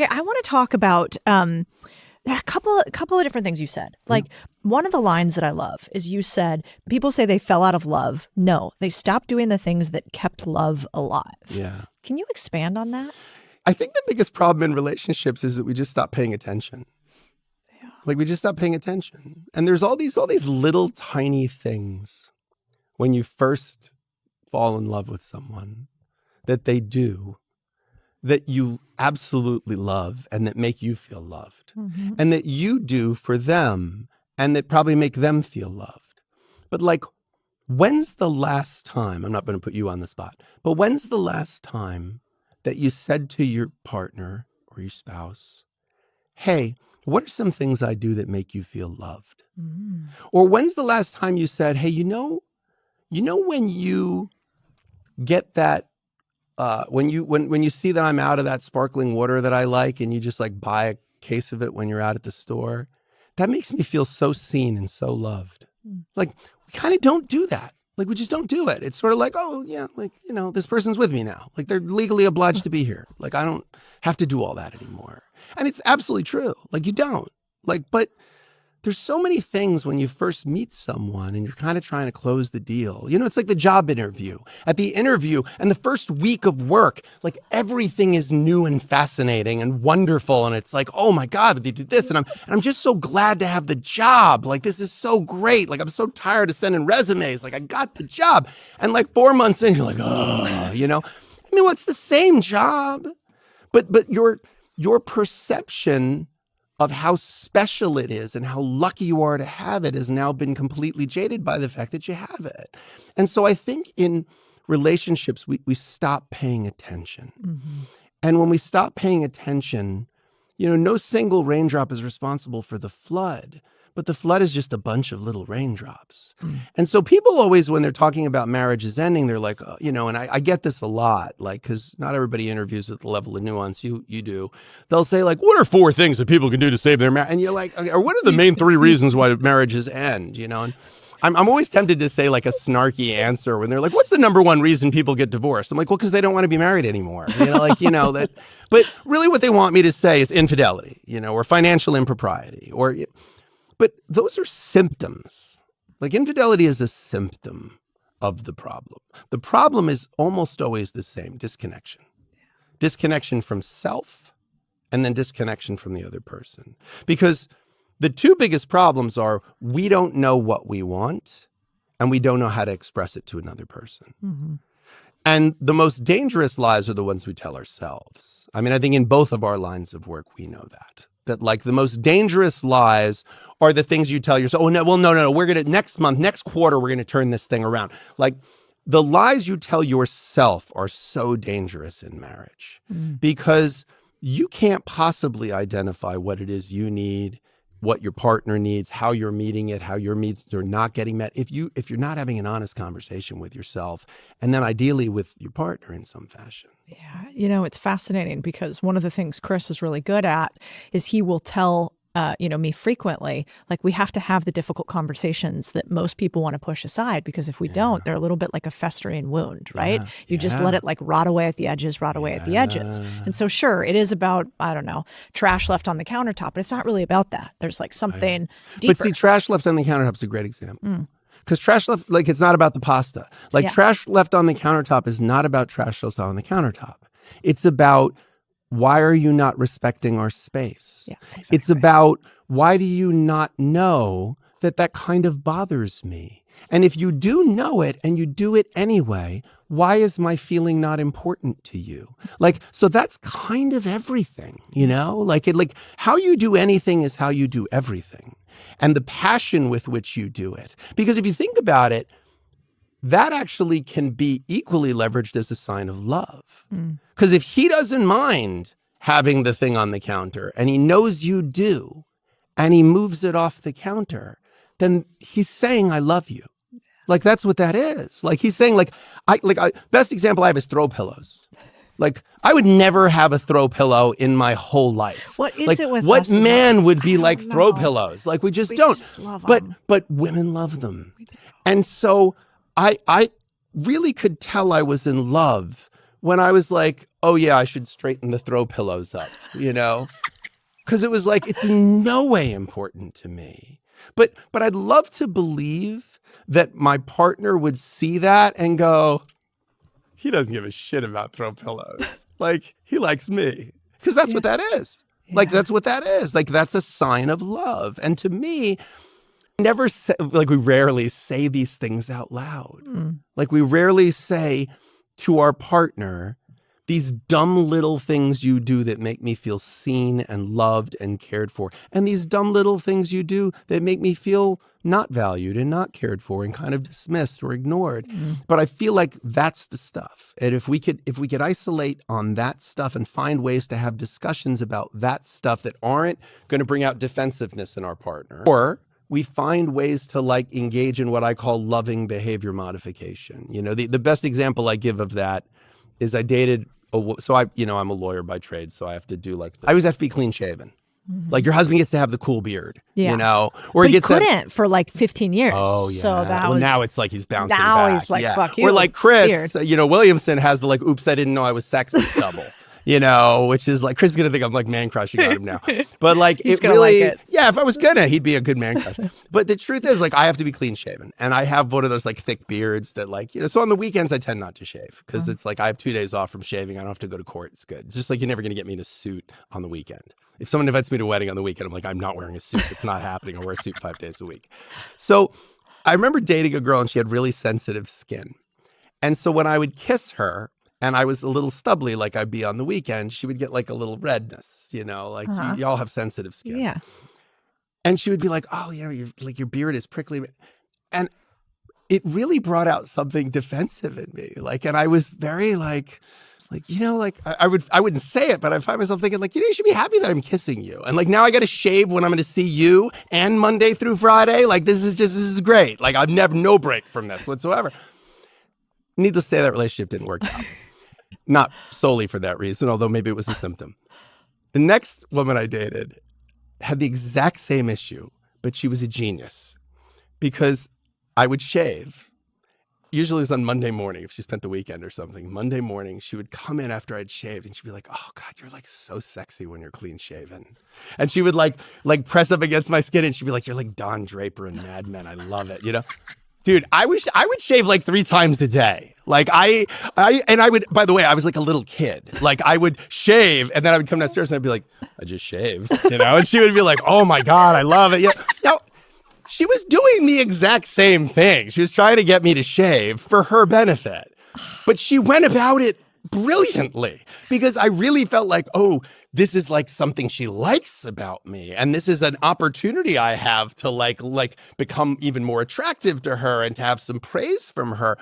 Okay, I want to talk about there are a couple of different things you said. Like one of the lines that I love is you said, people say they fell out of love. No, they stopped doing the things that kept love alive. Yeah. Can you expand on that? I think the biggest problem in relationships is that we just stop paying attention. Yeah. Like we just stop paying attention. And there's all these little tiny things when you first fall in love with someone that they do that you absolutely love and that make you feel loved, and that you do for them and that probably make them feel loved. But like, when's the last time, I'm not going to put you on the spot, but when's the last time that you said to your partner or your spouse, hey, what are some things I do that make you feel loved? Or when's the last time you said, hey, you know when you get that, when you see that I'm out of that sparkling water that I like and you just like buy a case of it when you're out at the store, that makes me feel so seen and so loved. Like we kind of don't do that. Like we just don't do it. It's sort of like, oh yeah, like, you know, this person's with me now. Like they're legally obliged to be here. Like I don't have to do all that anymore. And it's absolutely true. Like you don't. Like, but there's so many things when you first meet someone and you're kind of trying to close the deal. You know, it's like the job interview. At the interview and the first week of work, like everything is new and fascinating and wonderful. And it's like, oh my God, they did this. And I'm just so glad to have the job. Like, this is so great. Like, I'm so tired of sending resumes. Like, I got the job. And like 4 months in, you're like, oh, you know, I mean, well, it's the same job, but your perception of how special it is and how lucky you are to have it has now been completely jaded by the fact that you have it. And so I think in relationships, we stop paying attention. And when we stop paying attention, you know, no single raindrop is responsible for the flood, but the flood is just a bunch of little raindrops. And so people always, when they're talking about marriages ending, they're like, oh, you know, and I get this a lot, like, because not everybody interviews with the level of nuance you do. They'll say like, what are 4 things that people can do to save their marriage? And you're like, okay, or what are the main 3 reasons why marriages end, you know? And I'm always tempted to say like a snarky answer when they're like, what's the number 1 reason people get divorced? I'm like, well, because they don't want to be married anymore. You know, like, you know, that, but really what they want me to say is infidelity, you know, or financial impropriety, or, but those are symptoms. Like infidelity is a symptom of the problem. The problem is almost always the same: disconnection. Disconnection from self and then disconnection from the other person. Because the 2 biggest problems are we don't know what we want and we don't know how to express it to another person. And the most dangerous lies are the ones we tell ourselves. I mean, I think in both of our lines of work, we know that like the most dangerous lies are the things you tell yourself. Oh, no, well, no. We're going to next month, next quarter, we're going to turn this thing around. Like the lies you tell yourself are so dangerous in marriage because you can't possibly identify what it is you need, what your partner needs, how you're meeting it, how your needs are not getting met. If you're not having an honest conversation with yourself and then ideally with your partner in some fashion. Yeah. You know, it's fascinating because one of the things Chris is really good at is he will tell, me frequently, like we have to have the difficult conversations that most people want to push aside because if we don't, they're a little bit like a festering wound, right? You just let it like rot away at the edges. And so sure, it is about, I don't know, trash left on the countertop, but it's not really about that. There's like something deeper. But see, trash left on the countertop is a great example. Because trash left, like it's not about the pasta. Like trash left on the countertop is not about trash left on the countertop. It's about why are you not respecting our space? Yeah, exactly. It's about why do you not know that kind of bothers me? And if you do know it and you do it anyway, why is my feeling not important to you? Like, so that's kind of everything, you know? Like how you do anything is how you do everything. And the passion with which you do it. Because if you think about it, that actually can be equally leveraged as a sign of love. Because if he doesn't mind having the thing on the counter and he knows you do, and he moves it off the counter, then he's saying, I love you. Like, that's what that is. Like, he's saying, best example I have is throw pillows. Like, I would never have a throw pillow in my whole life. What is it with what us man would be like throw pillows? Like, we just don't. Just love them. But women love them. And so I really could tell I was in love when I was like, oh yeah, I should straighten the throw pillows up, Because it was like, it's in no way important to me. But I'd love to believe that my partner would see that and go, he doesn't give a shit about throw pillows. Like, he likes me. Because that's what that is. Yeah. Like, that's what that is. Like, that's a sign of love. And to me, we rarely say these things out loud. Like, we rarely say to our partner, these dumb little things you do that make me feel seen and loved and cared for. And these dumb little things you do that make me feel not valued and not cared for and kind of dismissed or ignored. But I feel like that's the stuff. And if we could isolate on that stuff and find ways to have discussions about that stuff that aren't going to bring out defensiveness in our partner, or we find ways to like engage in what I call loving behavior modification. The best example I give of that is I dated I'm a lawyer by trade, so I have to do I always have to be clean shaven. Like, your husband gets to have the cool beard, or but he couldn't for like 15 years. Oh yeah. So now it's like he's bouncing now back. He's like, fuck you. Or like Chris, Williamson has the like, oops, I didn't know I was sexy stubble. Which is like, Chris is gonna think I'm like man crushing on him now. But like, he's it gonna really, like it. Yeah, if I was gonna, he'd be a good man crush. But the truth is, like, I have to be clean shaven, and I have one of those like thick beards that like, so on the weekends I tend not to shave because it's like I have 2 days off from shaving. I don't have to go to court. It's good. It's just like, you're never gonna get me in a suit on the weekend. If someone invites me to a wedding on the weekend, I'm like, I'm not wearing a suit. It's not happening. I wear a suit 5 days a week. So I remember dating a girl and she had really sensitive skin. And so when I would kiss her, and I was a little stubbly like I'd be on the weekend, she would get like a little redness, y'all have sensitive skin. Yeah. And she would be like, oh yeah, your beard is prickly. And it really brought out something defensive in me. Like, and I was very I wouldn't say it, but I find myself thinking like, you should be happy that I'm kissing you. And like, now I got to shave when I'm going to see you and Monday through Friday. Like, this is great. Like, I've never no break from this whatsoever. Needless to say, that relationship didn't work out. Not solely for that reason, although maybe it was a symptom. The next woman I dated had the exact same issue, but she was a genius because I would shave. Usually it was on Monday morning if she spent the weekend or something. Monday morning, she would come in after I'd shaved and she'd be like, oh God, you're like so sexy when you're clean shaven. And she would like press up against my skin and she'd be like, you're like Don Draper in Mad Men. I love it, Dude, I would shave like 3 times a day. Like I would, by the way, I was like a little kid. Like I would shave and then I would come downstairs and I'd be like, I just shaved, and she would be like, oh my God, I love it. Yeah. Now, she was doing the exact same thing. She was trying to get me to shave for her benefit, but she went about it brilliantly because I really felt like, oh, this is like something she likes about me. And this is an opportunity I have to like become even more attractive to her and to have some praise from her.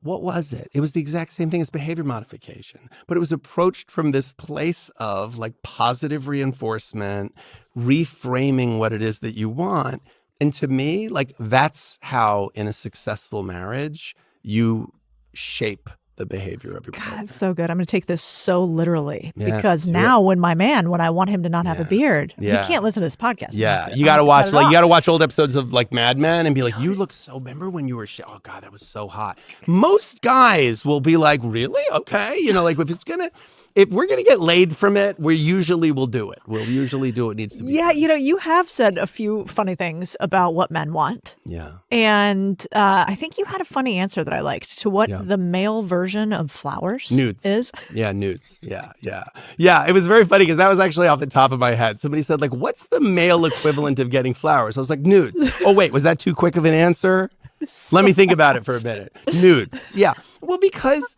What was it? It was the exact same thing as behavior modification, but it was approached from this place of like positive reinforcement, reframing what it is that you want. And to me, like that's how in a successful marriage, you shape the behavior of your partner. God, it's so good. I'm going to take this so literally because now when I want him to not have a beard, he can't listen to this podcast. Yeah. You got to watch old episodes of like Mad Men and be like, you look so, remember when you were, oh God, that was so hot. Most guys will be like, really? Okay. If we're going to get laid from it, we usually will do it. We'll usually do what needs to be done. You have said a few funny things about what men want. Yeah. And I think you had a funny answer that I liked to what the male version of flowers is. Yeah, nudes. Yeah. It was very funny because that was actually off the top of my head. Somebody said, like, what's the male equivalent of getting flowers? I was like, nudes. Oh, wait, was that too quick of an answer? Let me think about it for a minute. Nudes. Yeah. Well, because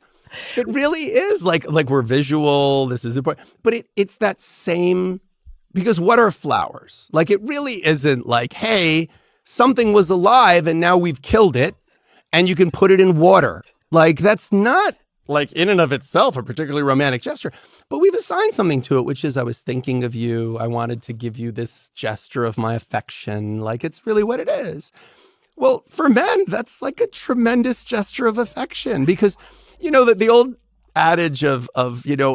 it really is like we're visual. This is important, but it's that same, because what are flowers? Like, it really isn't like, hey, something was alive and now we've killed it and you can put it in water. Like, that's not like in and of itself a particularly romantic gesture, but we've assigned something to it, which is I was thinking of you. I wanted to give you this gesture of my affection. Like, it's really what it is. Well, for men, that's like a tremendous gesture of affection because that the old adage of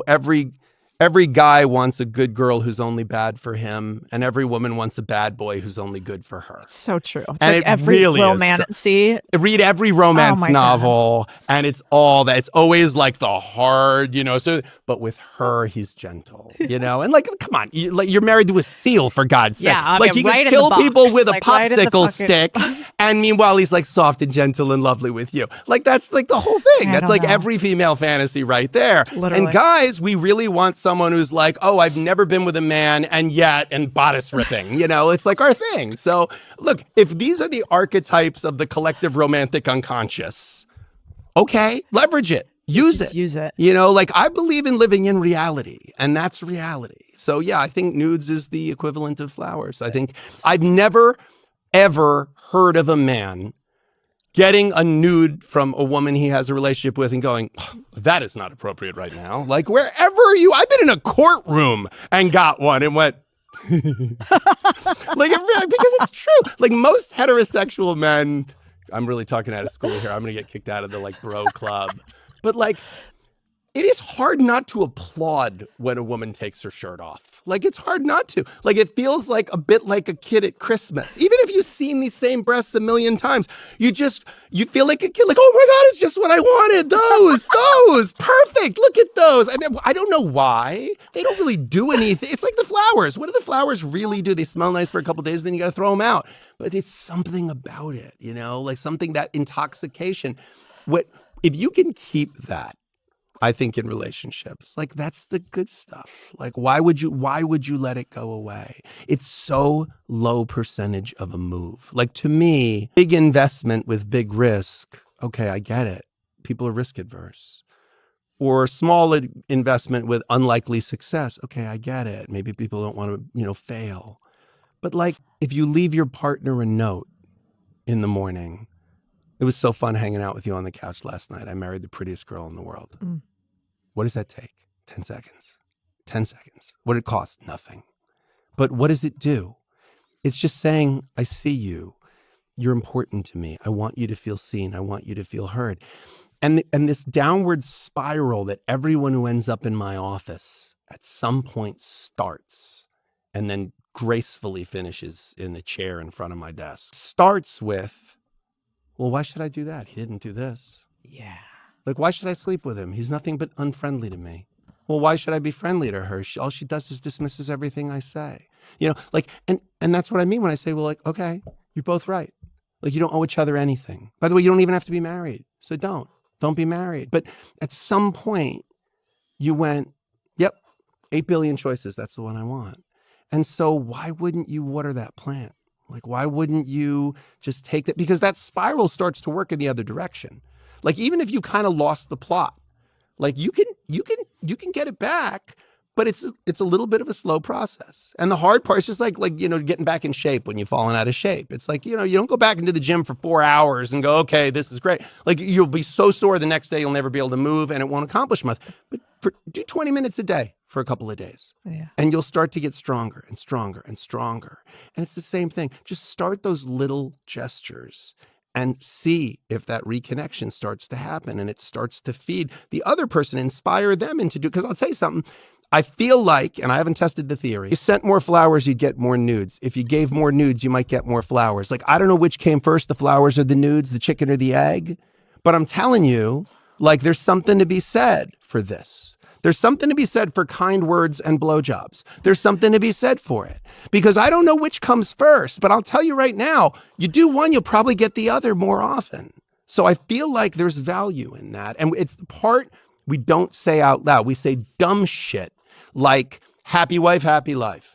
every every guy wants a good girl who's only bad for him, and every woman wants a bad boy who's only good for her. So true. It's And like it every really romance. read every romance my novel, and it's all that. It's always like the hard, so, but with her, he's gentle, and like, come on, you're married to a seal, for God's sake. Yeah, like he right can kill people with a like, right popsicle stick, and meanwhile, he's like soft and gentle and lovely with you. Like, that's like the whole thing. That's like every female fantasy right there. Literally. And guys, we really want someone who's like, oh, I've never been with a man and bodice ripping, it's like our thing. So look, if these are the archetypes of the collective romantic unconscious, okay, leverage it, use it. Like I believe in living in reality, and that's reality. So yeah, I think nudes is the equivalent of flowers. I think I've never, ever heard of a man getting a nude from a woman he has a relationship with and going, oh, that is not appropriate right now. Like wherever I've been in a courtroom and got one and went, like because it's true. Like most heterosexual men, I'm really talking out of school here. I'm going to get kicked out of the like bro club. But like, it is hard not to applaud when a woman takes her shirt off. Like, it's hard not to. Like, it feels like a bit like a kid at Christmas. Even if you've seen these same breasts a million times, you feel like a kid, like, oh my God, it's just what I wanted. Those, perfect. Look at those. And I don't know why. They don't really do anything. It's like the flowers. What do the flowers really do? They smell nice for a couple of days, then you got to throw them out. But it's something about it, like something, that intoxication. If you can keep that, I think in relationships, like that's the good stuff. Like, why would you let it go away? It's so low percentage of a move. Like to me, big investment with big risk. Okay, I get it. People are risk adverse. Or small investment with unlikely success. Okay, I get it. Maybe people don't want to, fail. But like, if you leave your partner a note in the morning, it was so fun hanging out with you on the couch last night. I married the prettiest girl in the world. Mm. What does that take? 10 seconds. 10 seconds. What did it cost? Nothing. But what does it do? It's just saying, I see you. You're important to me. I want you to feel seen. I want you to feel heard. And this downward spiral that everyone who ends up in my office at some point starts and then gracefully finishes in the chair in front of my desk starts with, well, why should I do that? He didn't do this. Yeah. Like, why should I sleep with him? He's nothing but unfriendly to me. Well, why should I be friendly to her? All she does is dismisses everything I say. Like, and that's what I mean when I say, well, like, okay, you're both right. Like, you don't owe each other anything. By the way, you don't even have to be married. So don't be married. But at some point you went, yep, 8 billion choices. That's the one I want. And so why wouldn't you water that plant? Like, why wouldn't you just take that? Because that spiral starts to work in the other direction. Like, even if you kind of lost the plot, like you can get it back, but it's a little bit of a slow process. And the hard part is just like getting back in shape when you've fallen out of shape. It's like, you don't go back into the gym for 4 hours and go, okay, this is great. Like, you'll be so sore the next day, you'll never be able to move and it won't accomplish much. But do 20 minutes a day for a couple of days. Yeah. And you'll start to get stronger and stronger and stronger. And it's the same thing. Just start those little gestures and see if that reconnection starts to happen and it starts to feed the other person, inspire them into because I'll tell you something. I feel like, and I haven't tested the theory, if you sent more flowers, you'd get more nudes. If you gave more nudes, you might get more flowers. Like, I don't know which came first, the flowers or the nudes, the chicken or the egg. But I'm telling you, like, there's something to be said for this. There's something to be said for kind words and blowjobs. There's something to be said for it. Because I don't know which comes first, but I'll tell you right now, you do one, you'll probably get the other more often. So I feel like there's value in that. And it's the part we don't say out loud. We say dumb shit like happy wife, happy life.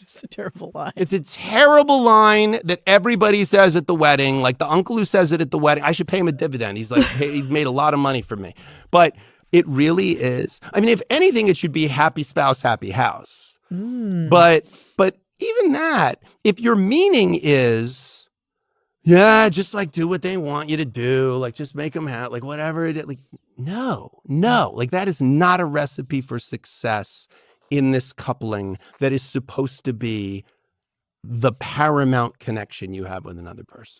It's a terrible line. It's a terrible line that everybody says at the wedding. Like the uncle who says it at the wedding, I should pay him a dividend. He's like, hey, he made a lot of money from me. But it really is. I mean, if anything, it should be happy spouse, happy house. But even that, if your meaning is, yeah, just like do what they want you to do, like just make them happy, like whatever it is, like no, like that is not a recipe for success in this coupling that is supposed to be the paramount connection you have with another person.